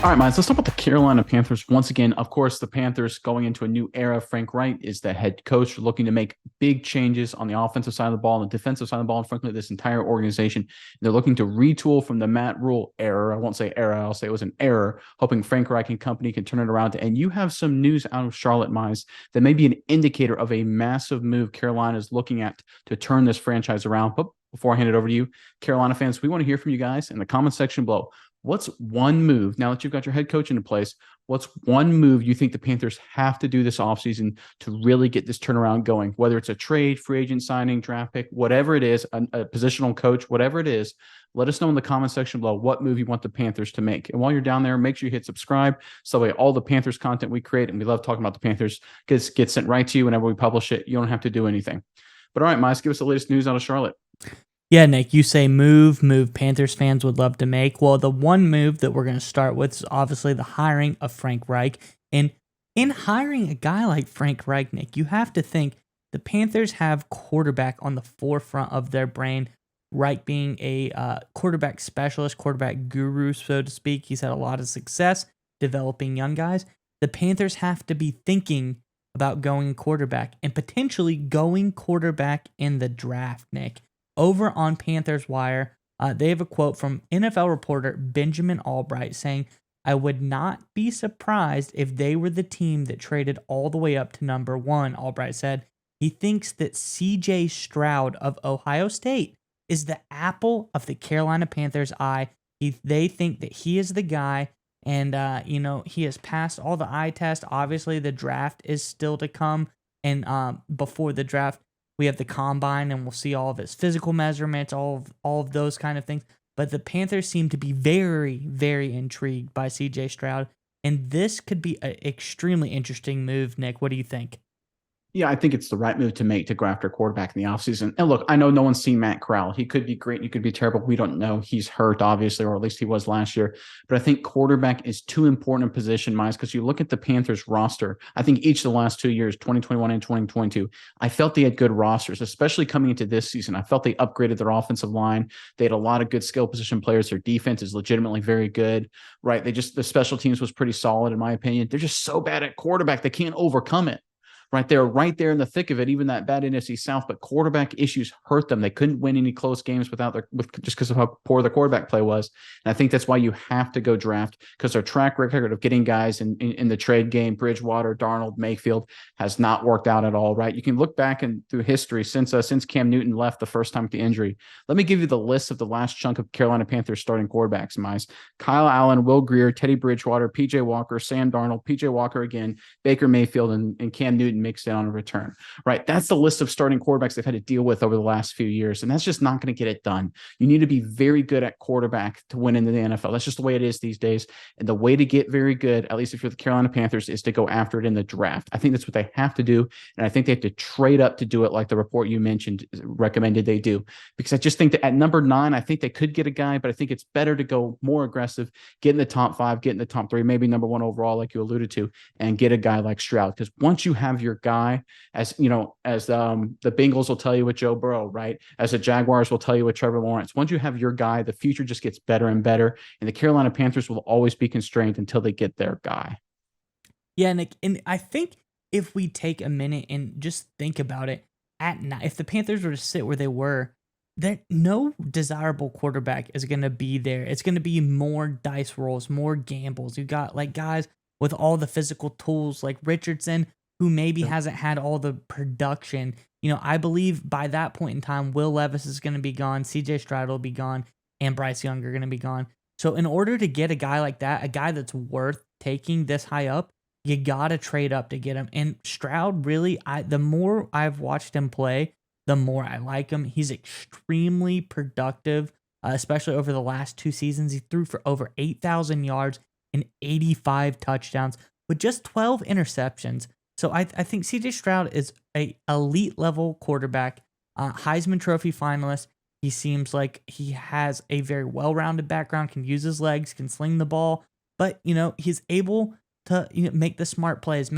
All right, Miles, let's talk about the Carolina Panthers. Once again, of course, the Panthers going into a new era. Frank Reich is the head coach, looking to make big changes on the offensive side of the ball and the defensive side of the ball, and frankly, this entire organization. They're looking to retool from the Matt Rule era. I won't say era, I'll say it was an error, hoping Frank Reich and company can turn it around. And you have some news out of Charlotte, Miles, that may be an indicator of a massive move Carolina is looking at to turn this franchise around. But before I hand it over to you, Carolina fans, we want to hear from you guys in the comment section below. What's one move, now that you've got your head coach into place, what's one move you think the Panthers have to do this offseason to really get this turnaround going? Whether it's a trade, free agent signing, draft pick, whatever it is, a positional coach, whatever it is, let us know in the comment section below what move you want the Panthers to make. And while you're down there, make sure you hit subscribe. So that way all the Panthers content we create, and we love talking about the Panthers, gets sent right to you whenever we publish it. You don't have to do anything. But all right, Miles, give us the latest news out of Charlotte. Yeah, Nick, you say move Panthers fans would love to make. Well, the one move that we're going to start with is obviously the hiring of Frank Reich. And in hiring a guy like Frank Reich, Nick, you have to think the Panthers have quarterback on the forefront of their brain. Reich being a quarterback specialist, quarterback guru, so to speak. He's had a lot of success developing young guys. The Panthers have to be thinking about going quarterback and potentially going quarterback in the draft, Nick. Over on Panthers Wire, they have a quote from NFL reporter Benjamin Albright saying, "I would not be surprised if they were the team that traded all the way up to number one," Albright said. He thinks that CJ Stroud of Ohio State is the apple of the Carolina Panthers' eye. They think that he is the guy, and he has passed all the eye tests. Obviously, the draft is still to come, and before the draft, we have the combine, and we'll see all of his physical measurements, all of those kind of things. But the Panthers seem to be very, very intrigued by CJ Stroud, and this could be an extremely interesting move. Nick, what do you think? Yeah, I think it's the right move to make to go after a quarterback in the offseason. And look, I know no one's seen Matt Corral. He could be great. He could be terrible. We don't know. He's hurt, obviously, or at least he was last year. But I think quarterback is too important a position, Miles, because you look at the Panthers roster. I think each of the last 2 years, 2021 and 2022, I felt they had good rosters, especially coming into this season. I felt they upgraded their offensive line. They had a lot of good skill position players. Their defense is legitimately very good, right? The special teams was pretty solid, in my opinion. They're just so bad at quarterback. They can't overcome it. Right there in the thick of it, even that bad NFC South, but quarterback issues hurt them. They couldn't win any close games just because of how poor the quarterback play was. And I think that's why you have to go draft, because their track record of getting guys in the trade game, Bridgewater, Darnold, Mayfield, has not worked out at all, right? You can look back through history since Cam Newton left the first time with the injury. Let me give you the list of the last chunk of Carolina Panthers starting quarterbacks, Mize. Kyle Allen, Will Grier, Teddy Bridgewater, PJ Walker, Sam Darnold, PJ Walker again, Baker Mayfield, and Cam Newton mixed in on a return, right? That's the list of starting quarterbacks they've had to deal with over the last few years. And that's just not going to get it done. You need to be very good at quarterback to win in the NFL. That's just the way it is these days. And the way to get very good, at least if you're the Carolina Panthers, is to go after it in the draft. I think that's what they have to do. And I think they have to trade up to do it, like the report you mentioned recommended they do. Because I just think that at number 9, I think they could get a guy, but I think it's better to go more aggressive, get in the top 5, get in the top 3, maybe number 1 overall, like you alluded to, and get a guy like Stroud. Because once you have your guy, as you know, as the Bengals will tell you with Joe Burrow, right? As the Jaguars will tell you with Trevor Lawrence. Once you have your guy, the future just gets better and better. And the Carolina Panthers will always be constrained until they get their guy. Yeah, Nick, and I think if we take a minute and just think about it, at night, if the Panthers were to sit where they were, that no desirable quarterback is going to be there. It's going to be more dice rolls, more gambles. You got like guys with all the physical tools like Richardson, who maybe hasn't had all the production. I believe by that point in time, Will Levis is going to be gone, CJ Stroud will be gone, and Bryce Young are going to be gone. So in order to get a guy like that, a guy that's worth taking this high up, you got to trade up to get him. And Stroud, really, the more I've watched him play, the more I like him. He's extremely productive, especially over the last 2 seasons. He threw for over 8,000 yards and 85 touchdowns with just 12 interceptions. So I think CJ Stroud is a elite level quarterback, Heisman Trophy finalist. He seems like he has a very well-rounded background, can use his legs, can sling the ball, but he's able to make the smart plays,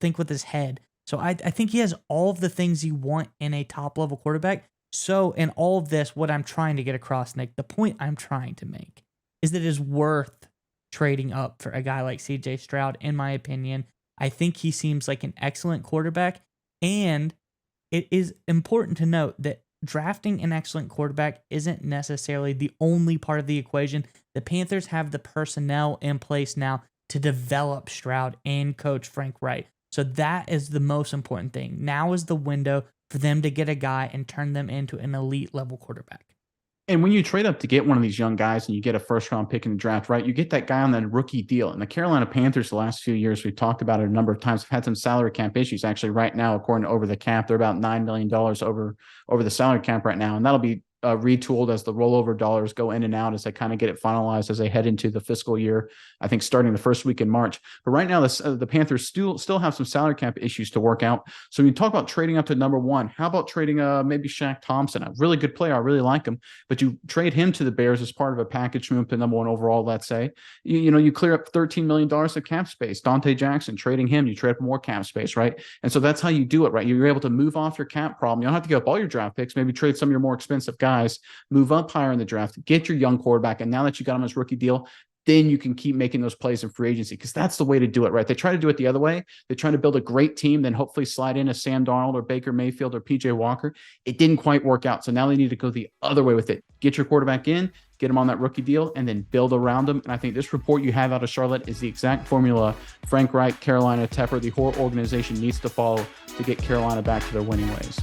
think with his head. So I think he has all of the things you want in a top level quarterback. So in all of this, what I'm trying to get across, Nick, the point I'm trying to make is that it is worth trading up for a guy like CJ Stroud, in my opinion. I think he seems like an excellent quarterback. And it is important to note that drafting an excellent quarterback isn't necessarily the only part of the equation. The Panthers have the personnel in place now to develop Stroud and coach Frank Reich. So that is the most important thing. Now is the window for them to get a guy and turn them into an elite level quarterback. And when you trade up to get one of these young guys and you get a first round pick in the draft, right, you get that guy on that rookie deal. And the Carolina Panthers, the last few years, we've talked about it a number of times, have had some salary cap issues. Actually, right now, according to Over the Cap, they're about $9 million over the salary cap right now. And that'll be retooled as the rollover dollars go in and out as they kind of get it finalized as they head into the fiscal year, I think starting the first week in March. But right now, the Panthers still have some salary cap issues to work out. So when you talk about trading up to number one, how about trading maybe Shaq Thompson, a really good player, I really like him, but you trade him to the Bears as part of a package move to number one overall, let's say. You clear up $13 million of cap space. Dante Jackson, trading him, you trade up more cap space, right? And so that's how you do it, right? You're able to move off your cap problem. You don't have to give up all your draft picks, maybe trade some of your more expensive guys, move up higher in the draft, get your young quarterback. And now that you got him as rookie deal, then you can keep making those plays in free agency, because that's the way to do it, right? They try to do it the other way. They try to build a great team, then hopefully slide in a Sam Darnold or Baker Mayfield or PJ Walker. It didn't quite work out. So now they need to go the other way with it. Get your quarterback in, get him on that rookie deal, and then build around him. And I think this report you have out of Charlotte is the exact formula Frank Reich, Carolina, Tepper, the whole organization needs to follow to get Carolina back to their winning ways.